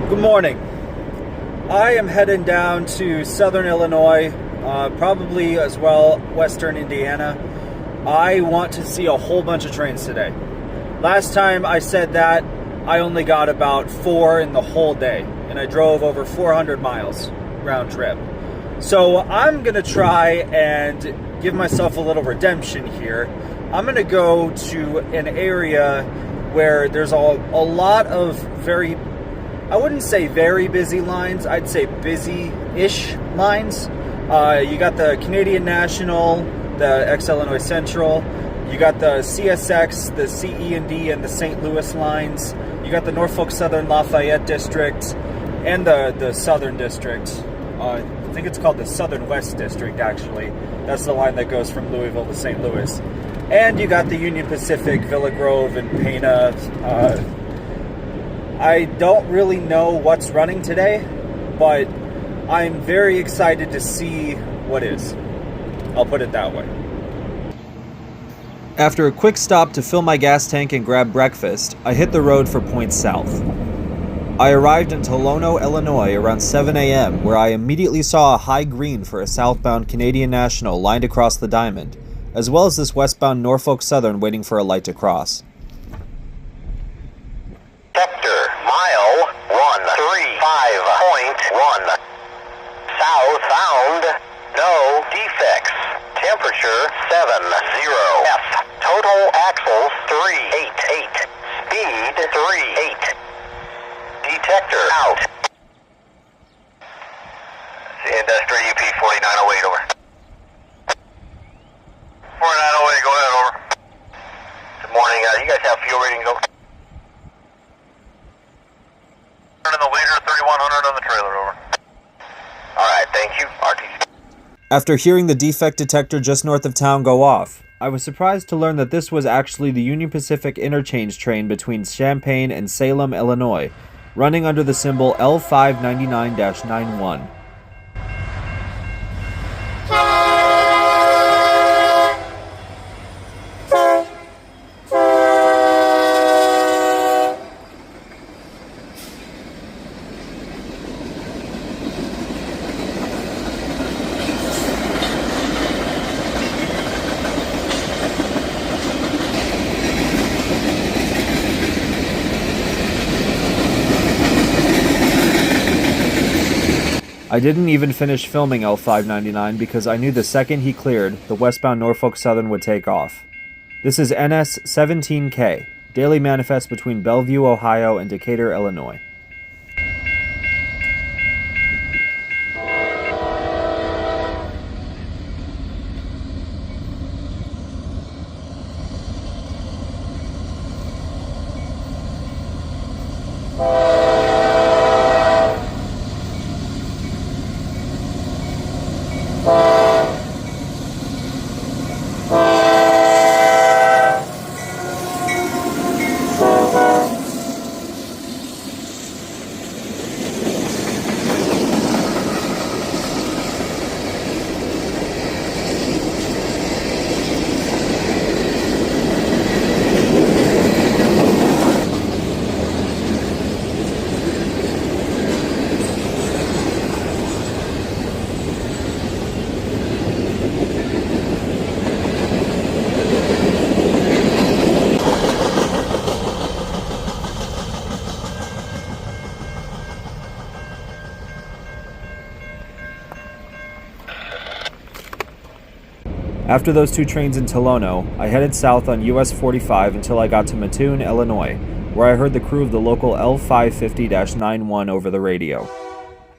Good morning. I am heading down to southern Illinois, probably as well western Indiana. I want to see a whole bunch of trains today. Last time I said that, I only got about 4 in the whole day, and I drove over 400 miles round trip. So I'm going to try and give myself a little redemption here. I'm going to go to an area where there's a lot of I wouldn't say very busy lines, I'd say busy-ish lines. You got the Canadian National, the ex-Illinois Central, you got the CSX, the CE&D, and the St. Louis lines, you got the Norfolk Southern Lafayette District, and the Southern District. I think it's called the Southern West District, actually. That's the line that goes from Louisville to St. Louis. And you got the Union Pacific, Villa Grove, and Pana. I don't really know what's running today, but I'm very excited to see what is. I'll put it that way. After a quick stop to fill my gas tank and grab breakfast, I hit the road for points south. I arrived in Tolono, Illinois around 7 a.m., where I immediately saw a high green for a southbound Canadian National lined across the diamond, as well as this westbound Norfolk Southern waiting for a light to cross. Sector, mile 135.1. Southbound, no defects. Temperature 70 F. Total axles 388. Speed 38. Detector out. Industry UP 4908, over. 4908, go ahead, over. Good morning, you guys have fuel readings, over. In the leader, 3100 on the trailer, over. Alright, thank you, RTC. After hearing the defect detector just north of town go off, I was surprised to learn that this was actually the Union Pacific interchange train between Champaign and Salem, Illinois, running under the symbol L599-91. I didn't even finish filming L599 because I knew the second he cleared, the westbound Norfolk Southern would take off. This is NS 17K, daily manifest between Bellevue, Ohio and Decatur, Illinois. After those two trains in Tolono, I headed south on US 45 until I got to Mattoon, Illinois, where I heard the crew of the local L550-91 over the radio.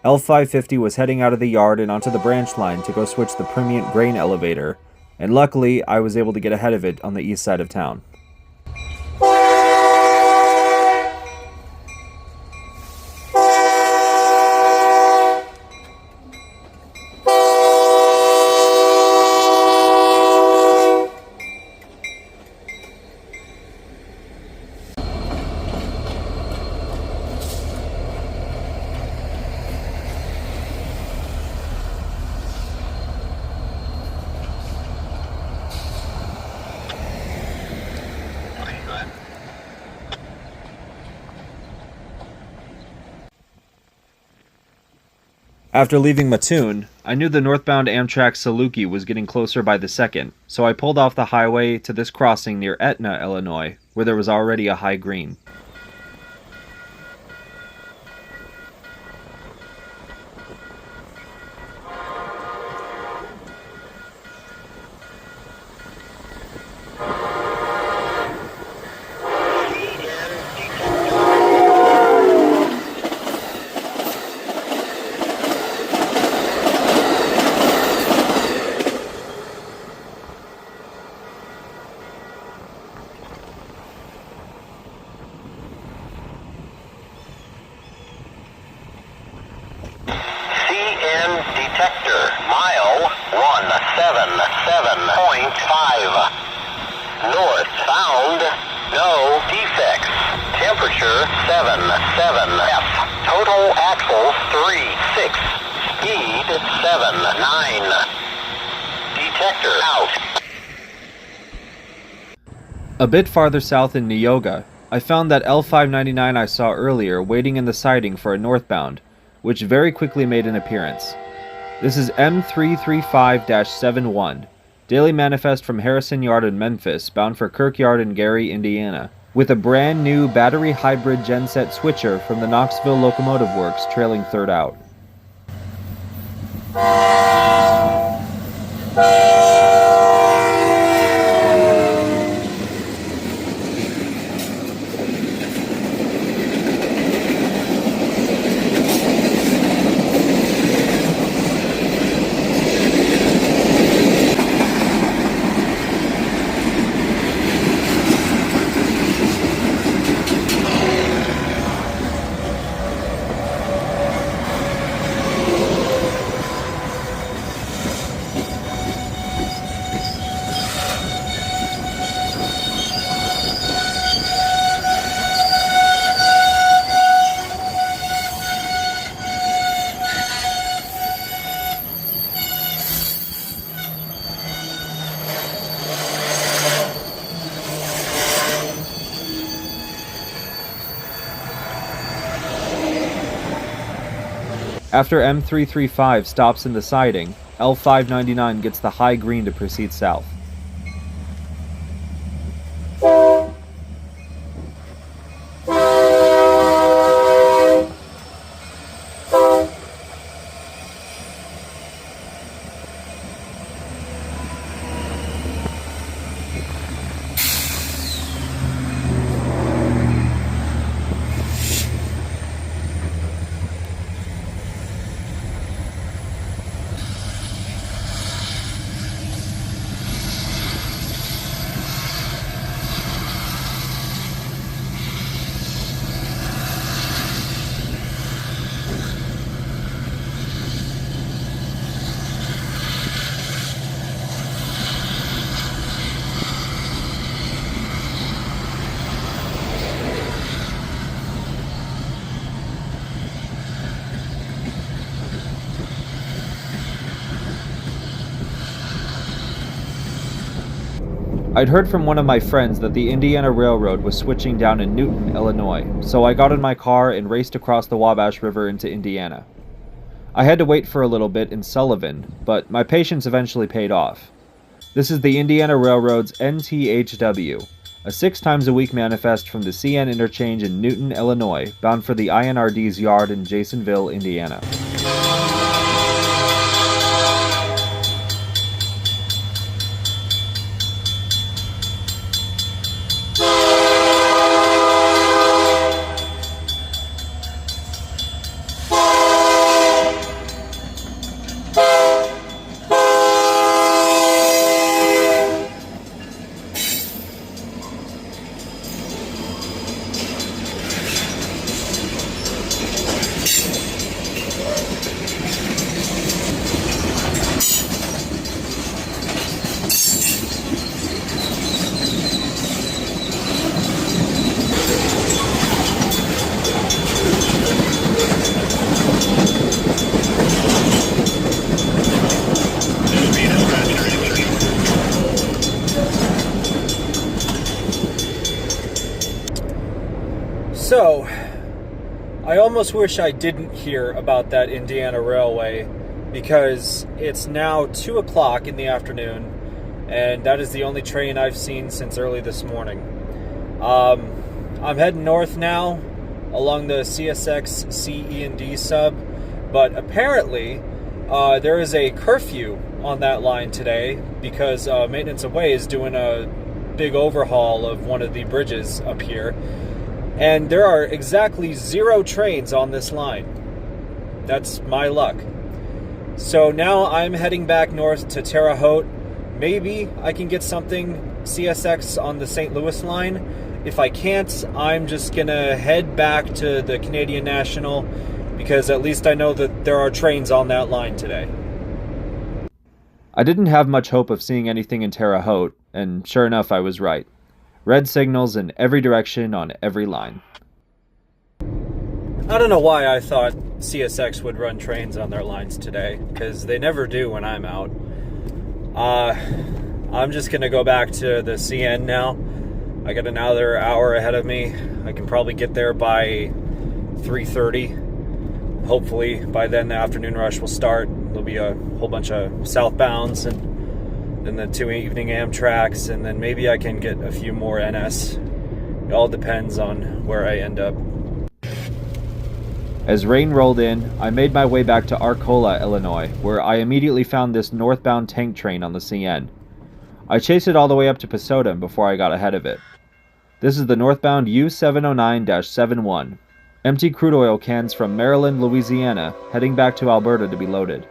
L550 was heading out of the yard and onto the branch line to go switch the Primient grain elevator, and luckily I was able to get ahead of it on the east side of town. After leaving Mattoon, I knew the northbound Amtrak Saluki was getting closer by the second, so I pulled off the highway to this crossing near Etna, Illinois, where there was already a high green. Detector, mile 177.5. North bound, no defects. Temperature 77F. Total axles 36. Speed 79. Detector out. A bit farther south in Neoga, I found that L599 I saw earlier waiting in the siding for a northbound, which very quickly made an appearance. This is M335-71, daily manifest from Harrison Yard in Memphis, bound for Kirkyard in Gary, Indiana, with a brand new battery hybrid genset switcher from the Knoxville Locomotive Works trailing third out. After M335 stops in the siding, L599 gets the high green to proceed south. I'd heard from one of my friends that the Indiana Railroad was switching down in Newton, Illinois, so I got in my car and raced across the Wabash River into Indiana. I had to wait for a little bit in Sullivan, but my patience eventually paid off. This is the Indiana Railroad's NTHW, a 6 times a week manifest from the CN interchange in Newton, Illinois, bound for the INRD's yard in Jasonville, Indiana. almost wish I didn't hear about that Indiana Railway, because it's now 2 o'clock in the afternoon, and that is the only train I've seen since early this morning. I'm heading north now along the CSX CE&D sub, but apparently there is a curfew on that line today because Maintenance of Way is doing a big overhaul of one of the bridges up here, and there are exactly 0 trains on this line. That's my luck. So now I'm heading back north to Terre Haute. Maybe I can get something CSX on the St. Louis line. If I can't, I'm just gonna head back to the Canadian National, because at least I know that there are trains on that line today. I didn't have much hope of seeing anything in Terre Haute, and sure enough, I was right. Red signals in every direction on every line. I don't know why I thought CSX would run trains on their lines today, because they never do when I'm out. I'm just gonna go back to the CN now. I got another hour ahead of me. I can probably get there by 3:30. Hopefully by then the afternoon rush will start. There'll be a whole bunch of southbounds and then the 2 evening Amtraks, and then maybe I can get a few more NS. It all depends on where I end up. As rain rolled in, I made my way back to Arcola, Illinois, where I immediately found this northbound tank train on the CN. I chased it all the way up to Pasodon before I got ahead of it. This is the northbound U709-71. Empty crude oil cans from Maryland, Louisiana, heading back to Alberta to be loaded.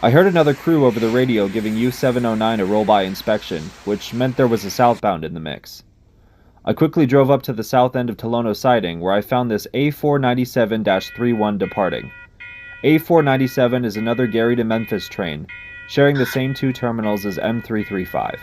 I heard another crew over the radio giving U709 a roll-by inspection, which meant there was a southbound in the mix. I quickly drove up to the south end of Tolono siding, where I found this A497-31 departing. A497 is another Gary to Memphis train, sharing the same 2 terminals as M335.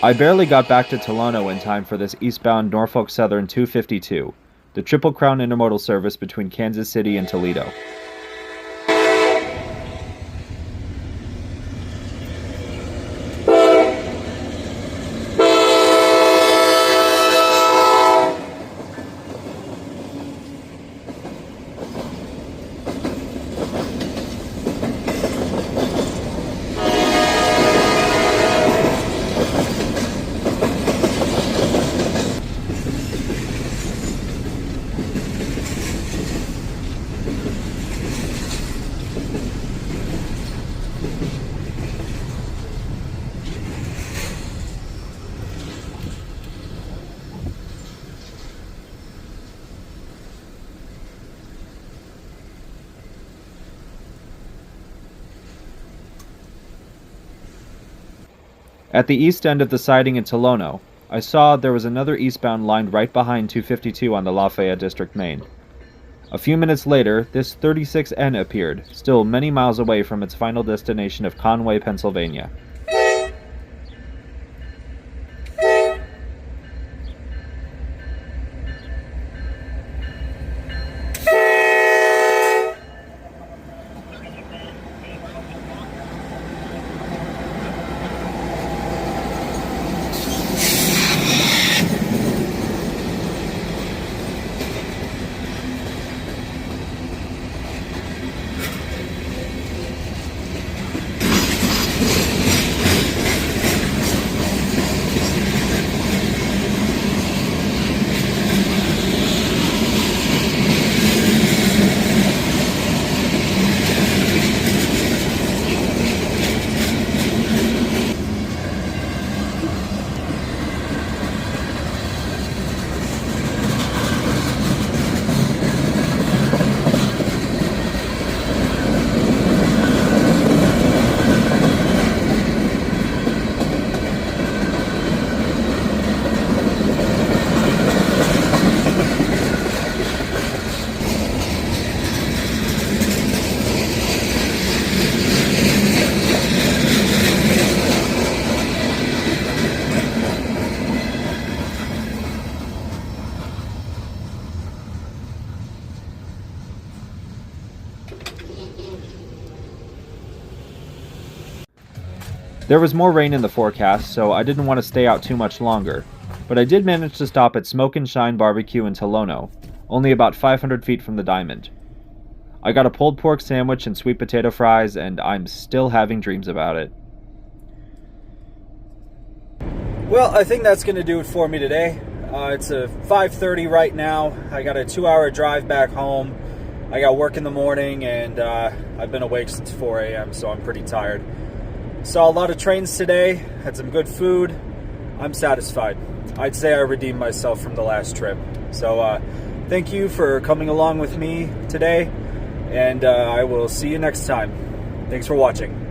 I barely got back to Tolono in time for this eastbound Norfolk Southern 252, the Triple Crown intermodal service between Kansas City and Toledo. At the east end of the siding in Tolono, I saw there was another eastbound lined right behind 252 on the Lafayette District Main. A few minutes later, this 36N appeared, still many miles away from its final destination of Conway, Pennsylvania. There was more rain in the forecast, so I didn't want to stay out too much longer, but I did manage to stop at Smoke and Shine Barbecue in Tolono, only about 500 feet from the diamond. I got a pulled pork sandwich and sweet potato fries, and I'm still having dreams about it. Well, I think that's going to do it for me today. It's a 5:30 right now. I got a 2-hour drive back home. I got work in the morning, and I've been awake since 4 a.m., so I'm pretty tired. Saw a lot of trains today, had some good food. I'm satisfied. I'd say I redeemed myself from the last trip. So thank you for coming along with me today, and I will see you next time. Thanks for watching.